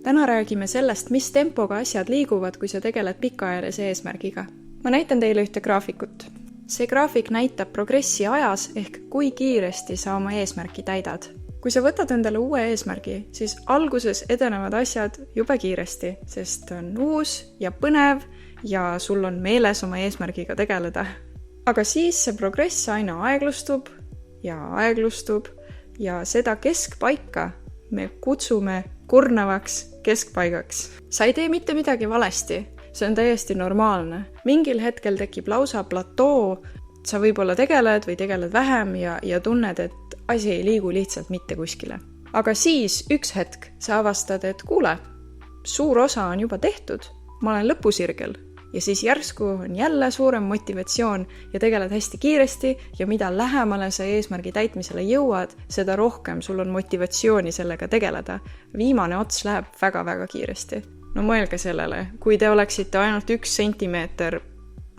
Täna räägime sellest, mis tempoga asjad liiguvad, kui sa tegeled pikaajalise eesmärgiga. Ma näitan teile ühte graafikut. See graafik näitab progressi ajas ehk kui kiiresti sa oma eesmärki täidad. Kui sa võtad endale uue eesmärgi, siis alguses edenevad asjad jube kiiresti, sest on uus ja põnev ja sul on meeles oma eesmärgiga tegeleda. Aga siis see progress aina aeglustub ja seda keskpaika me kutsume kurnavaks keskpaigaks. Sa ei tee mitte midagi valesti, see on täiesti normaalne. Mingil hetkel tekib lausa platoo, sa võib-olla tegeled või tegeled vähem ja tunned, et asi ei liigu lihtsalt mitte kuskile. Aga siis üks hetk sa avastad, et kuule, suur osa on juba tehtud, ma olen lõpusirgel. Ja siis järsku on jälle suurem motivatsioon ja tegeled hästi kiiresti ja mida lähemale sa eesmärgi täitmisele jõuad, seda rohkem sul on motivatsiooni sellega tegeleda. Viimane ots läheb väga-väga kiiresti. No mõelge sellele, kui te oleksite ainult 1 sentimeeter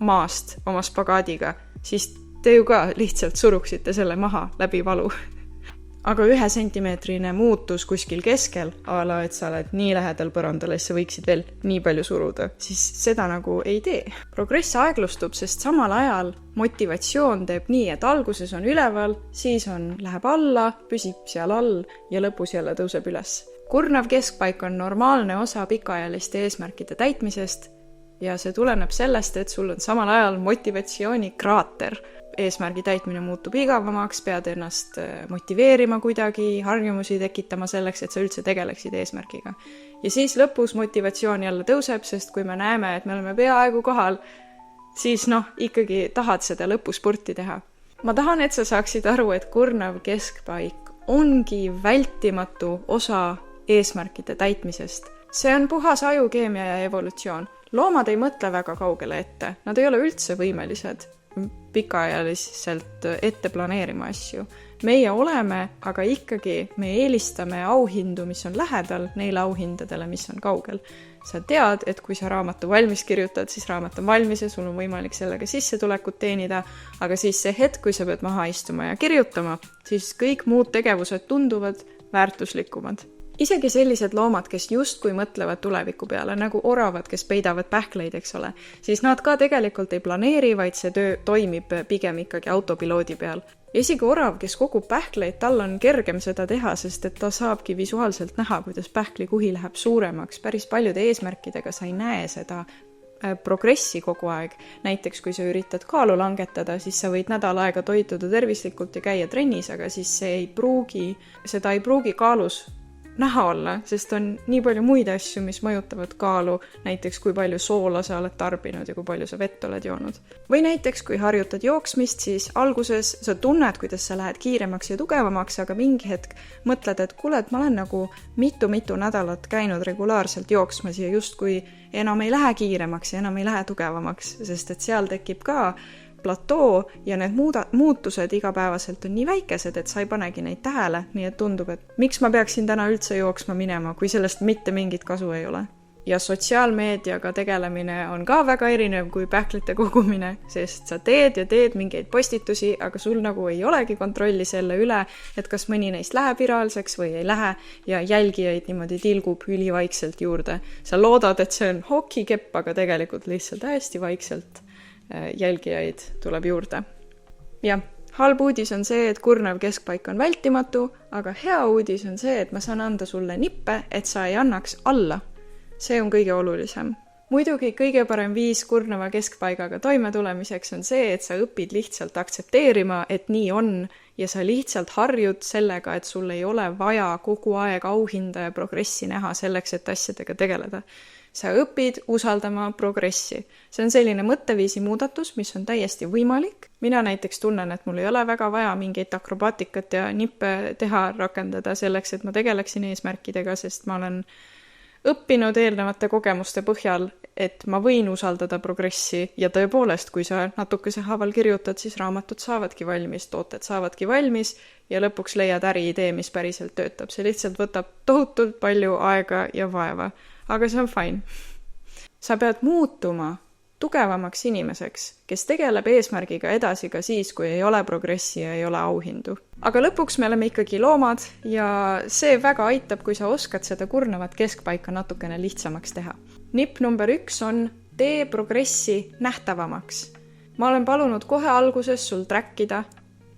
maast oma spagaadiga, siis te ju ka lihtsalt suruksite selle maha läbi valu. Aga 1 sentimeetrine muutus kuskil keskel, ala, et sa oled nii lähedal põrandale, sa võiksid veel nii palju suruda, siis seda nagu ei tee. Progress aeglustub, sest samal ajal motivatsioon teeb nii, et alguses on üleval, siis läheb alla, püsib seal all ja lõpus jälle tõuseb üles. Kurnav keskpaik on normaalne osa pikaajaliste eesmärkide täitmisest ja see tuleneb sellest, et sul on samal ajal motivatsiooni kraater. Eesmärgi täitmine muutub igavamaks, pead ennast motiveerima kuidagi, harjumusi tekitama selleks, et sa üldse tegeleksid eesmärgiga. Ja siis lõpus motivatsioon jälle tõuseb, sest kui me näeme, et me oleme peaaegu kohal, siis ikkagi tahad seda lõpuspurti teha. Ma tahan, et sa saaksid aru, et kurnav keskpaik ongi vältimatu osa eesmärkide täitmisest. See on puhas ajukeemia ja evolutsioon. Loomad ei mõtle väga kaugele ette, nad ei ole üldse võimelised pikaajaliselt ette planeerima asju. Meie oleme, aga ikkagi me eelistame auhindu, mis on lähedal, neile auhindadele, mis on kaugel. Sa tead, et kui sa raamatu valmis kirjutad, siis raamat on valmis ja sul on võimalik sellega sissetulekut teenida, aga siis see hetk, kui sa pead maha istuma ja kirjutama, siis kõik muud tegevused tunduvad väärtuslikumad. Isegi sellised loomad, kes justkui mõtlevad tuleviku peale, nagu oravad, kes peidavad pähkleid, eks ole, siis nad ka tegelikult ei planeeri, vaid see töö toimib pigem ikkagi autopiloodi peal. Ja isegi orav, kes kogub pähkleid, tal on kergem seda teha, sest et ta saabki visuaalselt näha, kuidas pähklikuhi läheb suuremaks. Päris paljude eesmärkidega sa ei näe seda progressi kogu aeg. Näiteks, kui sa üritad kaalu langetada, siis sa võid nädal aega toituda tervislikult ja käia trennis, aga siis seda ei pruugi kaalus näha olla, sest on nii palju muid asju, mis mõjutavad kaalu, näiteks kui palju soola sa oled tarbinud ja kui palju sa vett oled joonud. Või näiteks, kui harjutad jooksmist, siis alguses sa tunned, kuidas sa lähed kiiremaks ja tugevamaks, aga mingi hetk mõtled, et kuule, et ma olen nagu mitu nädalat käinud regulaarselt jooksmas ja justkui enam ei lähe kiiremaks ja enam ei lähe tugevamaks, sest et seal tekib ka platoo ja need muutused igapäevaselt on nii väikesed, et sa ei panegi neid tähele, nii et tundub, et miks ma peaksin täna üldse jooksma minema, kui sellest mitte mingit kasu ei ole. Ja sotsiaalmeediaga tegelemine on ka väga erinev kui pähklite kogumine, sest sa teed mingeid postitusi, aga sul nagu ei olegi kontrolli selle üle, et kas mõni neist läheb viraalseks või ei lähe ja jälgijaid niimoodi tilgub ülivaikselt juurde. Sa loodad, et see on hokikepp, aga tegelikult lihtsalt hästi vaikselt jälgijaid tuleb juurde. Ja halb uudis on see, et kurnav keskpaik on vältimatu, aga hea uudis on see, et ma saan anda sulle nippe, et sa ei annaks alla. See on kõige olulisem. Muidugi kõige parem viis kurnava keskpaigaga toimetulemiseks on see, et sa õpid lihtsalt aktsepteerima, et nii on ja sa lihtsalt harjud sellega, et sul ei ole vaja kogu aeg auhinda ja progressi näha selleks, et asjadega tegeleda. Sa õpid usaldama progressi. See on selline mõtteviisi muudatus, mis on täiesti võimalik. Mina näiteks tunnen, et mul ei ole väga vaja mingeid akrobaatikat ja nippe teha rakendada selleks, et ma tegeleksin eesmärkidega, sest ma olen õppinud eelnevate kogemuste põhjal, et ma võin usaldada progressi ja tõepoolest, kui sa natukese haaval kirjutad, siis raamatud saavadki valmis, tooted saavadki valmis ja lõpuks leiad äriidee, mis päriselt töötab. See lihtsalt võtab tohutult palju aega ja vaeva. Aga see on fine. Sa pead muutuma tugevamaks inimeseks, kes tegeleb eesmärgiga edasi ka siis, kui ei ole progressi ja ei ole auhindu. Aga lõpuks me oleme ikkagi loomad ja see väga aitab, kui sa oskad seda kurnavat keskpaika natukene lihtsamaks teha. Nipp number 1 on tee progressi nähtavamaks. Ma olen palunud kohe alguses sul trackida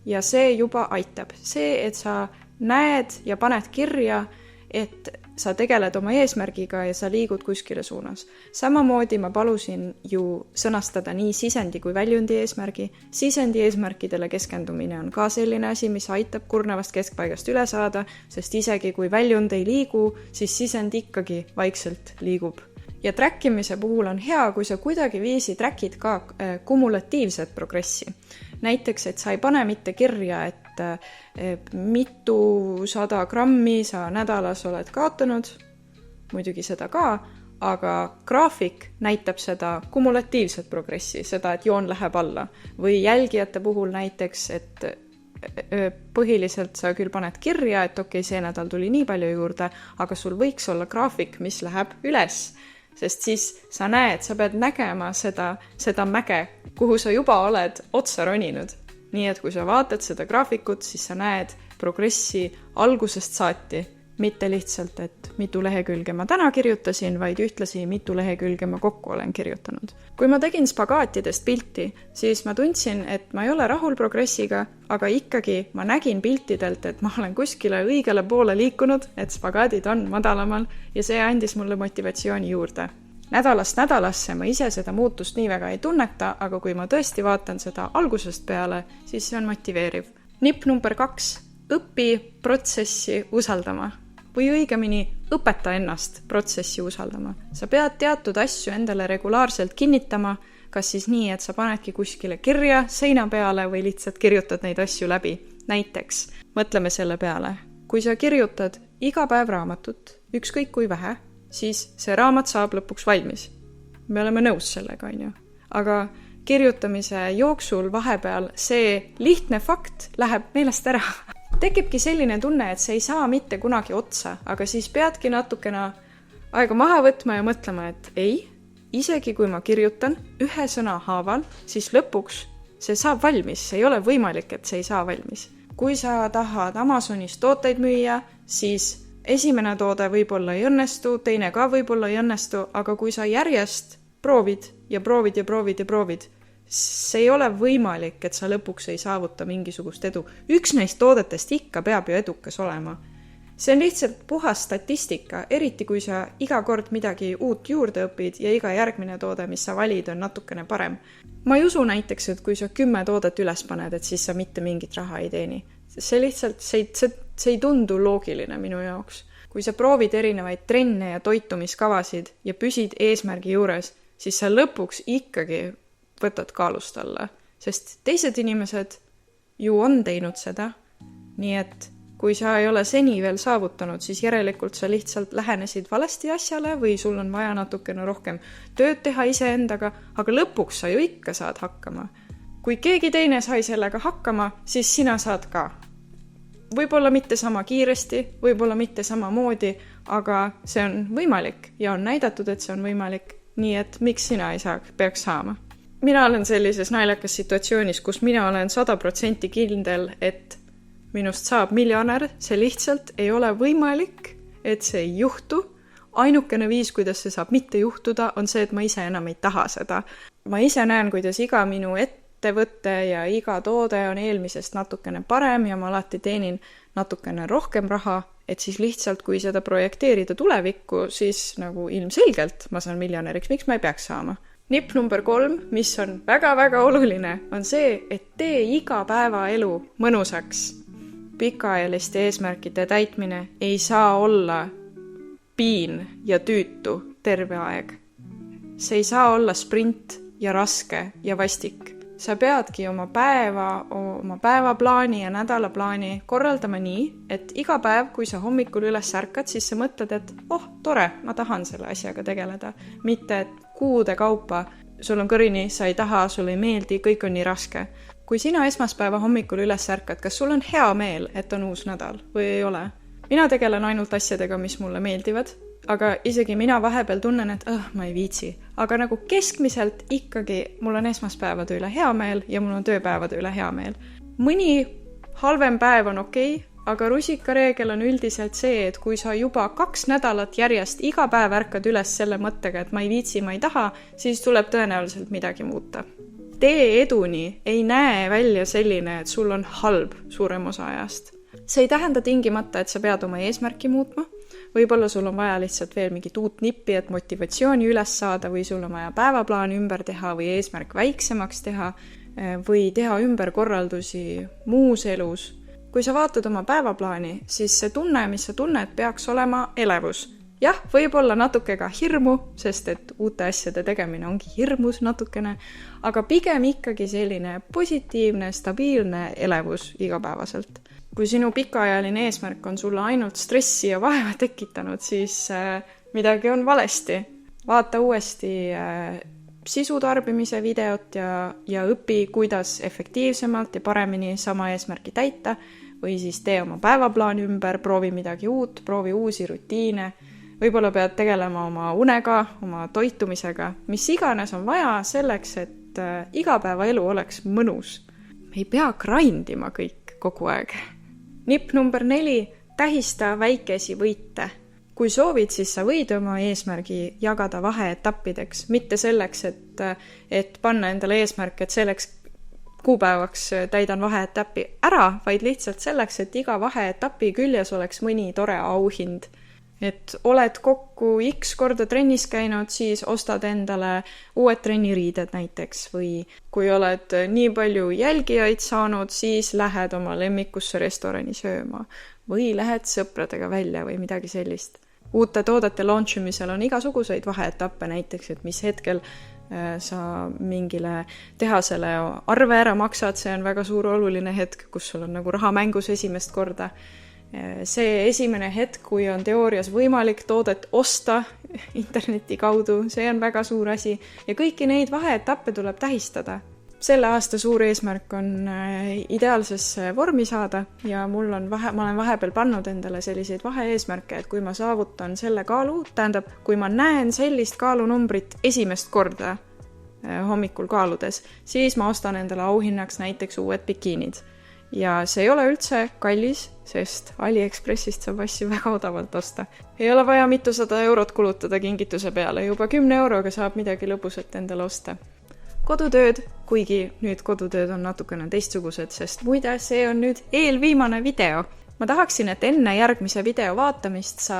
ja see juba aitab. See, et sa näed ja paned kirja, et sa tegeled oma eesmärgiga ja sa liigud kuskile suunas. Samamoodi ma palusin ju sõnastada nii sisendi kui väljundi eesmärgi. Sisendi eesmärkidele keskendumine on ka selline asi, mis aitab kurnavast keskpaigast üle saada, sest isegi kui väljund ei liigu, siis sisend ikkagi vaikselt liigub. Ja trackimise puhul on hea, kui sa kuidagi viisi trackid ka kumulatiivset progressi. Näiteks, et sa ei pane mitte kirja, et mitu 100 grammi sa nädalas oled kaotanud, muidugi seda ka, aga graafik näitab seda kumulatiivset progressi, seda, et joon läheb alla. Või jälgijate puhul näiteks, et põhiliselt sa küll paned kirja, et okei, see nädal tuli nii palju juurde, aga sul võiks olla graafik, mis läheb üles. Sest siis sa näed, sa pead nägema seda mäge, kuhu sa juba oled otsa roninud. Nii et kui sa vaatad seda graafikut, siis sa näed progressi algusest saati. Mitte lihtsalt, et mitu lehekülge ma täna kirjutasin, vaid ühtlasi mitu lehekülge ma kokku olen kirjutanud. Kui ma tegin spagaatidest pilti, siis ma tundsin, et ma ei ole rahul progressiga, aga ikkagi ma nägin piltidelt, et ma olen kuskile õigele poole liikunud, et spagaadid on madalamal ja see andis mulle motivatsiooni juurde. Nädalast nädalasse ma ise seda muutust nii väga ei tunneta, aga kui ma tõesti vaatan seda algusest peale, siis see on motiveeriv. Nipp number 2. Õpi protsessi usaldama. Või õigemini õpeta ennast protsessi usaldama. Sa pead teatud asju endale regulaarselt kinnitama, kas siis nii, et sa panedki kuskile kirja seina peale või lihtsalt kirjutad neid asju läbi. Näiteks, mõtleme selle peale. Kui sa kirjutad iga päev raamatut, ükskõik kui vähe, siis see raamat saab lõpuks valmis. Me oleme nõus sellega, on ju. Aga kirjutamise jooksul vahepeal see lihtne fakt läheb meelest ära. Tekibki selline tunne, et see ei saa mitte kunagi otsa, aga siis peadki natukene aega maha võtma ja mõtlema, et ei, isegi kui ma kirjutan ühe sõna haaval, siis lõpuks see saab valmis, see ei ole võimalik, et see ei saa valmis. Kui sa tahad Amazonis tooteid müüa, siis esimene toode võib-olla ei õnnestu, teine ka võib-olla ei õnnestu, aga kui sa järjest proovid ja proovid ja proovid ja proovid, see ei ole võimalik, et sa lõpuks ei saavuta mingisugust edu. Üks neist toodetest ikka peab ju edukas olema. See on lihtsalt puhas statistika, eriti kui sa iga kord midagi uut juurde õpid ja iga järgmine toode, mis sa valid, on natukene parem. Ma ei usu näiteks, et kui sa 10 toodet üles paned, et siis sa mitte mingit raha ei teeni. See lihtsalt, see ei tundu loogiline minu jaoks. Kui sa proovid erinevaid trenne ja toitumiskavasid ja püsid eesmärgi juures, siis sa lõpuks ikkagi võtad kaalust alla, sest teised inimesed ju on teinud seda, nii et kui sa ei ole seni veel saavutanud, siis järelikult sa lihtsalt lähenesid valesti asjale või sul on vaja natukene rohkem tööd teha iseendaga, aga lõpuks sa ju ikka saad hakkama. Kui keegi teine sai sellega hakkama, siis sina saad ka. Võib-olla mitte sama kiiresti, võib-olla mitte sama moodi, aga see on võimalik ja on näidatud, et see on võimalik, nii et miks sina ei peaks saama. Mina olen sellises naljakas situatsioonis, kus mina olen 100% kindel, et minust saab miljonär, see lihtsalt ei ole võimalik, et see ei juhtu. Ainukene viis, kuidas see saab mitte juhtuda, on see, et ma ise enam ei taha seda. Ma ise näen, kuidas iga minu ettevõte ja iga toode on eelmisest natukene parem ja ma alati teenin natukene rohkem raha, et siis lihtsalt, kui seda projekteerida tulevikku, siis nagu ilmselgelt ma saan miljonäriks, miks ma ei peaks saama. Nipp number 3, mis on väga-väga oluline, on see, et tee iga päeva elu mõnusaks. Pikaajaliste eesmärkide täitmine ei saa olla piin ja tüütu terve aeg. See ei saa olla sprint ja raske ja vastik. Sa peadki oma päevaplaani ja nädalaplaani korraldama nii, et iga päev, kui sa hommikul üles ärkad, siis sa mõtled, et tore, ma tahan selle asjaga tegeleda. Mitte, et kuude kaupa, sul on kõrini, sa ei taha, sul ei meeldi, kõik on nii raske. Kui sina esmaspäeva hommikul üles ärkad, kas sul on hea meel, et on uus nädal või ei ole? Mina tegelen ainult asjadega, mis mulle meeldivad. aga isegi mina vahepeal tunnen, et ma ei viitsi. Aga nagu keskmiselt ikkagi mul on esmaspäevade üle hea meel ja mul on tööpäevade üle hea meel. Mõni halvem päev on okei, aga rusikareegel on üldiselt see, et kui sa juba 2 nädalat järjest iga päev ärkad üles selle mõttega, et ma ei viitsi, ma ei taha, siis tuleb tõenäoliselt midagi muuta. Tee eduni ei näe välja selline, et sul on halb suurem osa ajast. See ei tähenda tingimata, et sa pead oma eesmärki muutma. Võib-olla sul on vaja lihtsalt veel mingit uut nippi, et motivatsiooni üles saada või sul on vaja päevaplaani ümber teha või eesmärk väiksemaks teha või teha ümberkorraldusi muus elus. Kui sa vaatad oma päevaplaani, siis see tunne, mis sa tunned, peaks olema elevus. Jah, võib-olla natuke ka hirmu, sest et uute asjade tegemine ongi hirmus natukene, aga pigem ikkagi selline positiivne, stabiilne elevus igapäevaselt. Kui sinu pikaajaline eesmärk on sulle ainult stressi ja vaeva tekitanud, siis midagi on valesti. Vaata uuesti sisutarbimise videot ja õpi, kuidas efektiivsemalt ja paremini sama eesmärki täita või siis tee oma päevaplaan ümber, proovi midagi uut, proovi uusi rutiine. Võib-olla pead tegelema oma unega, oma toitumisega, mis iganes on vaja selleks, et igapäevaelu oleks mõnus. Me ei pea grindima kõik kogu aeg. Nipp number 4, tähista väikesi võite. Kui soovid, siis sa võid oma eesmärgi jagada vaheetappideks, mitte selleks, et panna endale eesmärk, et selleks kuupäevaks täidan vaheetappi ära, vaid lihtsalt selleks, et iga vaheetapi küljes oleks mõni tore auhind. Et oled kokku X korda trennis käinud, siis ostad endale uued trenniriided näiteks või kui oled nii palju jälgijaid saanud, siis lähed oma lemmikusse restorani sööma või lähed sõpradega välja või midagi sellist. Uute toodete launchimisel on igasuguseid vaheetappe näiteks, et mis hetkel sa mingile tehasele arve ära maksad, see on väga suur oluline hetk, kus sul on nagu raha mängus esimest korda. See esimene hetk, kui on teoorias võimalik toodet osta interneti kaudu, see on väga suur asi ja kõiki neid vaheetappe tuleb tähistada. Selle aasta suur eesmärk on ideaalsesse vormi saada ja ma olen vahepeal pannud endale selliseid vaheeesmärke, et kui ma saavutan selle kaalu, tähendab, kui ma näen sellist kaalunumbrit esimest korda hommikul kaaludes, siis ma ostan endale auhinnaks näiteks uued bikiinid. Ja see ei ole üldse kallis, sest AliExpressist saab asju väga odavalt osta. Ei ole vaja mitusada eurot kulutada kingituse peale, juba 10 euroga saab midagi lõbusat endale osta. Kodutööd, kuigi nüüd kodutööd on natukene teistsugused, sest muide see on nüüd eelviimane video. Ma tahaksin, et enne järgmise video vaatamist sa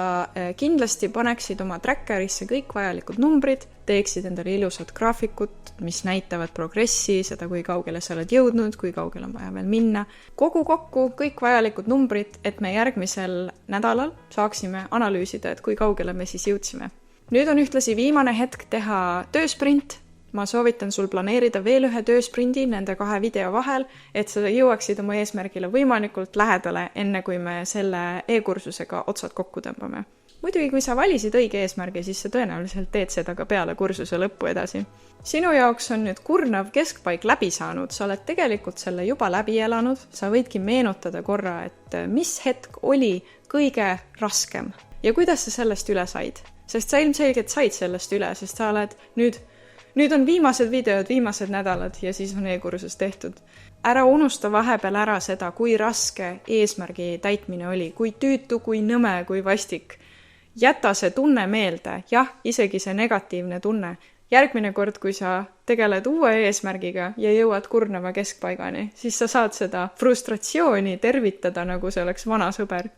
kindlasti paneksid oma trackerisse kõik vajalikud numbrid, teeksid endale ilusad graafikut, mis näitavad progressi, seda kui kaugele sa oled jõudnud, kui kaugele on vaja veel minna. Kogu kokku kõik vajalikud numbrid, et me järgmisel nädalal saaksime analüüsida, et kui kaugele me siis jõudsime. Nüüd on ühtlasi viimane hetk teha töösprint. Ma soovitan sul planeerida veel ühe töösprindi nende 2 video vahel, et sa jõuaksid oma eesmärgile võimalikult lähedale, enne kui me selle e-kursusega otsad kokku tõmbame. Muidugi, kui sa valisid õige eesmärgi, siis sa tõenäoliselt teed seda ka peale kursuse lõppu edasi. Sinu jaoks on nüüd kurnav keskpaik läbi saanud, sa oled tegelikult selle juba läbi elanud, sa võidki meenutada korra, et mis hetk oli kõige raskem ja kuidas sa sellest üle said. Sest sa ilmselgelt said sellest üle, sest sa oled nüüd on viimased videod, viimased nädalad ja siis on e-kursus tehtud. Ära unusta vahepeal ära seda, kui raske eesmärgi täitmine oli, kui tüütu, kui nõme, kui vastik. Jäta see tunne meelde, jah, isegi see negatiivne tunne. Järgmine kord, kui sa tegeled uue eesmärgiga ja jõuad kurnava keskpaigani, siis sa saad seda frustratsiooni tervitada, nagu see oleks vana sõber.